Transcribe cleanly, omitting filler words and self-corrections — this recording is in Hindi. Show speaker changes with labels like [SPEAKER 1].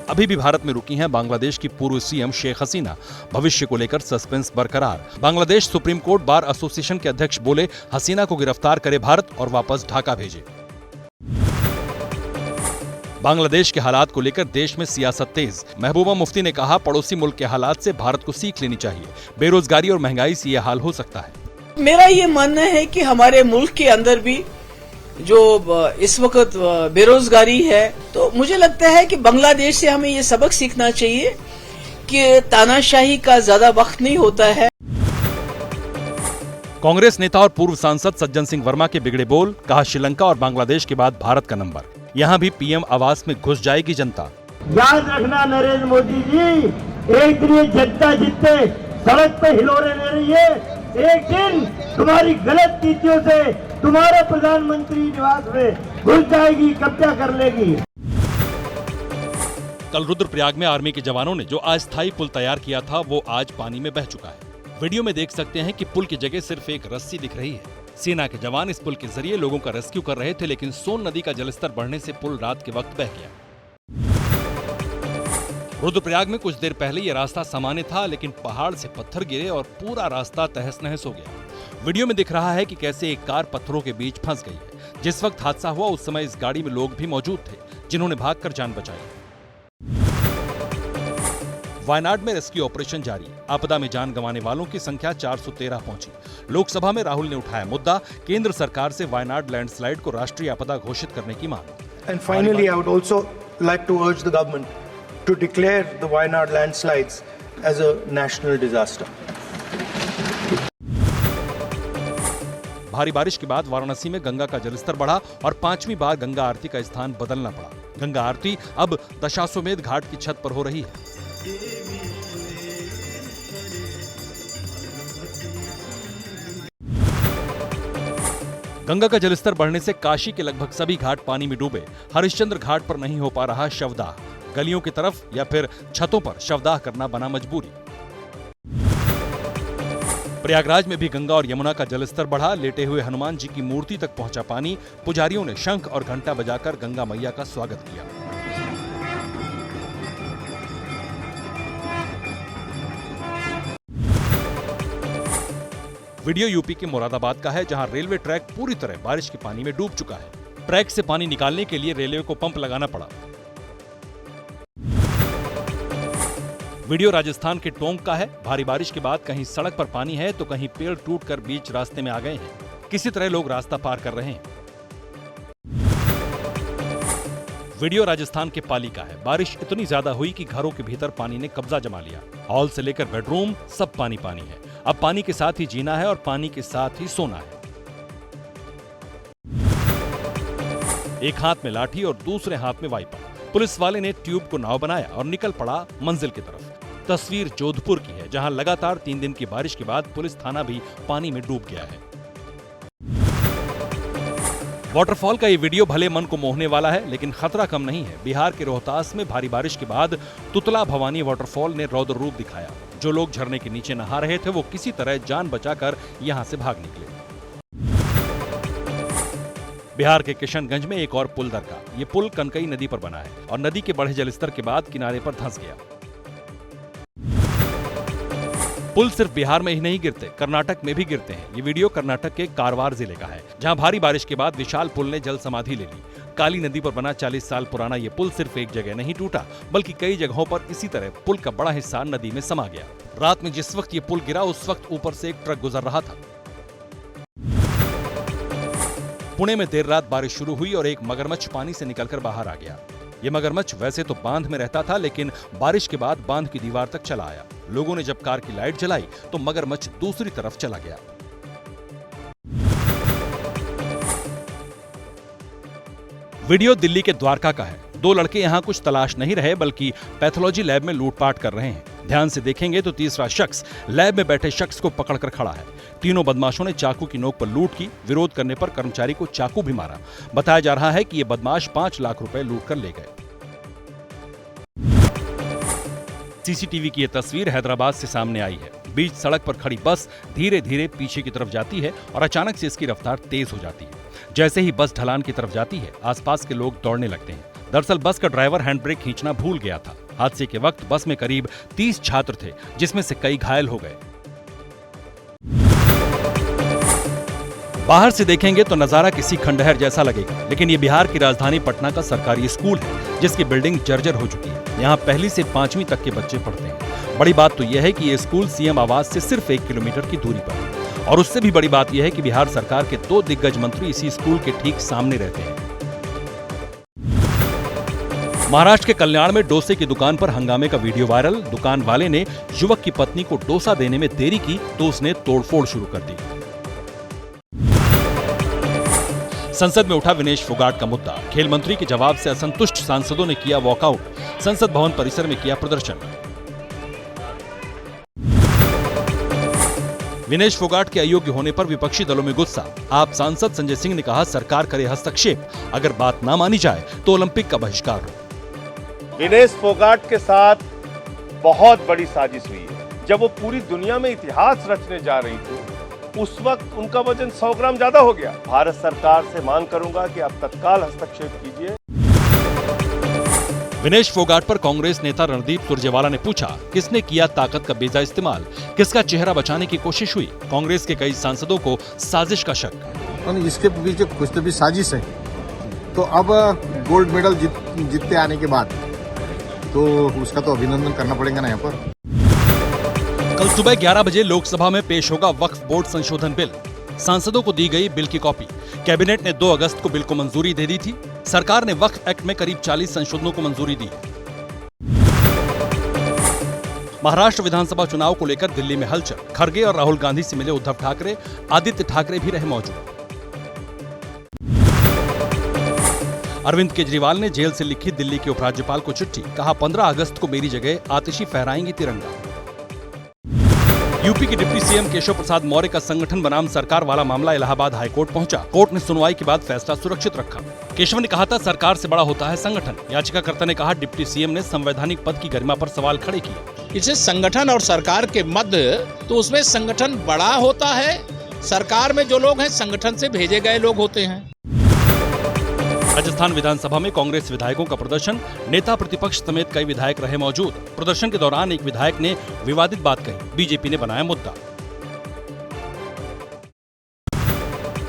[SPEAKER 1] अभी भी भारत में रुकी हैं बांग्लादेश की पूर्व सीएम शेख हसीना। भविष्य को लेकर सस्पेंस बरकरार। Bangladesh supreme court bar association के अध्यक्ष बोले, हसीना को गिरफ्तार करे भारत और वापस ढाका भेजे। बांग्लादेश के हालात को लेकर देश में सियासत तेज। महबूबा मुफ्ती ने कहा, पड़ोसी मुल्क के हालात से भारत को सीख लेनी चाहिए। बेरोजगारी और महंगाई से यह हाल हो सकता है।
[SPEAKER 2] मेरा ये मानना है कि हमारे मुल्क के अंदर भी जो इस वक्त बेरोजगारी है, तो मुझे लगता है कि बांग्लादेश से हमें ये सबक सीखना चाहिए कि तानाशाही का ज्यादा वक्त नहीं होता है।
[SPEAKER 1] कांग्रेस नेता और पूर्व सांसद सज्जन सिंह वर्मा के बिगड़े बोल। कहा, श्रीलंका और बांग्लादेश के बाद भारत का नंबर। यहाँ भी पीएम आवास में घुस जाएगी जनता।
[SPEAKER 3] याद रखना नरेंद्र मोदी जी, एक दिन ये जनता जितने सड़क पे हिलोरे ले रही है, एक दिन तुम्हारी गलत नीतियों से तुम्हारे प्रधानमंत्री निवास में घुस जाएगी, कब्जा कर लेगी।
[SPEAKER 1] कल रुद्रप्रयाग में आर्मी के जवानों ने जो अस्थायी पुल तैयार किया था, वो आज पानी में बह चुका है। वीडियो में देख सकते हैं कि पुल की जगह सिर्फ एक रस्सी दिख रही है। सेना के जवान इस पुल के जरिए लोगों का रेस्क्यू कर रहे थे, लेकिन सोन नदी का जलस्तर बढ़ने से पुल रात के वक्त बह गया। रुद्रप्रयाग में कुछ देर पहले यह रास्ता सामान्य था, लेकिन पहाड़ से पत्थर गिरे और पूरा रास्ता तहस नहस हो गया। वीडियो में दिख रहा है कि कैसे एक कार पत्थरों के बीच फंस गई है। जिस वक्त हादसा हुआ उस समय इस गाड़ी में लोग भी मौजूद थे, जिन्होंने भागकर जान बचाई। वायनाड में रेस्क्यू ऑपरेशन जारी। आपदा में जान गंवाने वालों की संख्या 413 पहुंची। लोकसभा में राहुल ने उठाया मुद्दा, केंद्र सरकार से वायनाड लैंडस्लाइड को राष्ट्रीय आपदा घोषित करने की मांग।
[SPEAKER 4] And finally, I would also like to urge the government to declare the Wayanad landslides as a national disaster.
[SPEAKER 1] भारी बारिश के बाद वाराणसी में गंगा का जलस्तर बढ़ा और 5वीं बार गंगा आरती का स्थान बदलना पड़ा। गंगा आरती अब दशाश्वमेध घाट की छत पर हो रही है। गंगा का जलस्तर बढ़ने से काशी के लगभग सभी घाट पानी में डूबे। हरिश्चंद्र घाट पर नहीं हो पा रहा शवदाह। गलियों की तरफ या फिर छतों पर शवदाह करना बना मजबूरी। प्रयागराज में भी गंगा और यमुना का जलस्तर बढ़ा। लेटे हुए हनुमान जी की मूर्ति तक पहुंचा पानी। पुजारियों ने शंख और घंटा बजाकर गंगा मैया का स्वागत किया। वीडियो यूपी के मुरादाबाद का है, जहां रेलवे ट्रैक पूरी तरह बारिश के पानी में डूब चुका है। ट्रैक से पानी निकालने के लिए रेलवे को पंप लगाना पड़ा। वीडियो राजस्थान के टोंक का है। भारी बारिश के बाद कहीं सड़क पर पानी है तो कहीं पेड़ टूटकर बीच रास्ते में आ गए हैं। किसी तरह लोग रास्ता पार कर रहे हैं। वीडियो राजस्थान के पाली का है। बारिश इतनी ज्यादा हुई कि घरों के भीतर पानी ने कब्जा जमा लिया। हॉल से लेकर बेडरूम सब पानी पानी है। अब पानी के साथ ही जीना है और पानी के साथ ही सोना है। एक हाथ में लाठी और दूसरे हाथ में वाइपर। पुलिस वाले ने ट्यूब को नाव बनाया और निकल पड़ा मंजिल की तरफ। तस्वीर जोधपुर की है, जहां लगातार 3 दिन की बारिश के बाद पुलिस थाना भी पानी में डूब गया है। वाटरफॉल का ये वीडियो भले मन को मोहने वाला है, लेकिन खतरा कम नहीं है। बिहार के रोहतास में भारी बारिश के बाद तुतला भवानी वाटरफॉल ने रौद्र रूप दिखाया। जो लोग झरने के नीचे नहा रहे थे, वो किसी तरह जान बचाकर यहां से भाग निकले। बिहार के किशनगंज में एक और पुल दरका। ये पुल कनकई नदी पर बना है और नदी के बढ़े जलस्तर के बाद किनारे पर धंस गया। पुल सिर्फ बिहार में ही नहीं गिरते, कर्नाटक में भी गिरते हैं। ये वीडियो कर्नाटक के कारवार जिले का है, जहां भारी बारिश के बाद विशाल पुल ने जल समाधि ले ली। काली नदी पर बना 40 साल पुराना ये पुल सिर्फ एक जगह नहीं टूटा, बल्कि कई जगहों पर इसी तरह पुल का बड़ा हिस्सा नदी में समा गया। रात में जिस वक्त ये पुल गिरा, उस वक्त ऊपर से एक ट्रक गुजर रहा था। पुणे में देर रात बारिश शुरू हुई और एक मगरमच्छ पानी से निकलकर बाहर आ गया। ये मगरमच्छ वैसे तो बांध में रहता था, लेकिन बारिश के बाद बांध की दीवार तक चला आया। लोगों ने जब कार की लाइट जलाई तो मगरमच्छ दूसरी तरफ चला गया। वीडियो दिल्ली के द्वारका का है। 2 लड़के यहां कुछ तलाश नहीं रहे, बल्कि पैथोलॉजी लैब में लूटपाट कर रहे हैं। ध्यान से देखेंगे तो तीसरा शख्स लैब में बैठे शख्स को पकड़कर खड़ा है। तीनों बदमाशों ने चाकू की नोक पर लूट की। विरोध करने पर कर्मचारी को चाकू भी मारा। बताया जा रहा है कि ये बदमाश 5 लाख रुपए लूट कर ले गए। सीसीटीवी की यह तस्वीर हैदराबाद से सामने आई है। बीच सड़क पर खड़ी बस धीरे धीरे पीछे की तरफ जाती है और अचानक से इसकी रफ्तार तेज हो जाती है। जैसे ही बस ढलान की तरफ जाती है, आसपास के लोग दौड़ने लगते हैं। दरअसल बस का ड्राइवर हैंड ब्रेक खींचना भूल गया था। हादसे के वक्त बस में करीब 30 छात्र थे, जिसमें से कई घायल हो गए। बाहर से देखेंगे तो नजारा किसी खंडहर जैसा लगेगा, लेकिन ये बिहार की राजधानी पटना का सरकारी स्कूल है, जिसकी बिल्डिंग जर्जर हो चुकी है। यहाँ पहली से 5वीं तक के बच्चे पढ़ते हैं। बड़ी बात तो यह है कि ये स्कूल सीएम आवास से सिर्फ 1 किलोमीटर की दूरी पर है, और उससे भी बड़ी बात यह है कि बिहार सरकार के 2 दिग्गज मंत्री इसी स्कूल के ठीक सामने रहते हैं। महाराष्ट्र के कल्याण में डोसे की दुकान पर हंगामे का वीडियो वायरल। दुकान वाले ने युवक की पत्नी को डोसा देने में देरी की तो उसने तोड़फोड़ शुरू कर दी। संसद में उठा विनेश फोगाट का मुद्दा। खेल मंत्री के जवाब से असंतुष्ट सांसदों ने किया वॉकआउट। संसद भवन परिसर में किया प्रदर्शन। विनेश फोगाट के अयोग्य होने पर विपक्षी दलों में गुस्सा। आप सांसद संजय सिंह ने कहा, सरकार करे हस्तक्षेप, अगर बात ना मानी जाए तो ओलंपिक का बहिष्कार हो।
[SPEAKER 5] विनेश फोगाट के साथ बहुत बड़ी साजिश हुई है। जब वो पूरी दुनिया में इतिहास रचने जा रही थी, उस वक्त उनका वजन 100 ग्राम ज्यादा हो गया। भारत सरकार से मांग करूंगा कि आप तत्काल हस्तक्षेप कीजिए।
[SPEAKER 1] विनेश फोगाट पर कांग्रेस नेता रणदीप सुरजेवाला ने पूछा, किसने किया ताकत का बेजा इस्तेमाल, किसका चेहरा बचाने की कोशिश हुई। कांग्रेस के कई सांसदों को साजिश का शक।
[SPEAKER 6] इसके पीछे कुछ तो भी साजिश है। तो अब गोल्ड मेडल जीतते आने के बाद तो उसका तो अभिनंदन करना पड़ेगा ना यहाँ पर।
[SPEAKER 1] कल सुबह 11 बजे लोकसभा में पेश होगा वक्फ बोर्ड संशोधन बिल। सांसदों को दी गई बिल की कॉपी। कैबिनेट ने 2 अगस्त को बिल को मंजूरी दे दी थी। सरकार ने वक्फ एक्ट में करीब 40 संशोधनों को मंजूरी दी है। महाराष्ट्र विधानसभा चुनाव को लेकर दिल्ली में हलचल। खड़गे और राहुल गांधी से मिले उद्धव ठाकरे, आदित्य ठाकरे भी रहे मौजूद। अरविंद केजरीवाल ने जेल से लिखी दिल्ली के उपराज्यपाल को चिट्ठी। कहा, 15 अगस्त को मेरी जगह आतिशी फहराएंगी तिरंगा। यूपी के डिप्टी सीएम केशव प्रसाद मौर्य का संगठन बनाम सरकार वाला मामला इलाहाबाद हाईकोर्ट पहुंचा। कोर्ट ने सुनवाई के बाद फैसला सुरक्षित रखा। केशव ने कहा था, सरकार से बड़ा होता है संगठन। याचिकाकर्ता ने कहा, डिप्टी सीएम ने संवैधानिक पद की गरिमा पर सवाल खड़े किए।
[SPEAKER 7] इसे संगठन और सरकार के मध्य, तो उसमें संगठन बड़ा होता है। सरकार में जो लोग हैं संगठन से भेजे गए लोग होते हैं।
[SPEAKER 1] राजस्थान विधानसभा में कांग्रेस विधायकों का प्रदर्शन। नेता प्रतिपक्ष समेत कई विधायक रहे मौजूद। प्रदर्शन के दौरान एक विधायक ने विवादित बात कही। बीजेपी ने बनाया मुद्दा।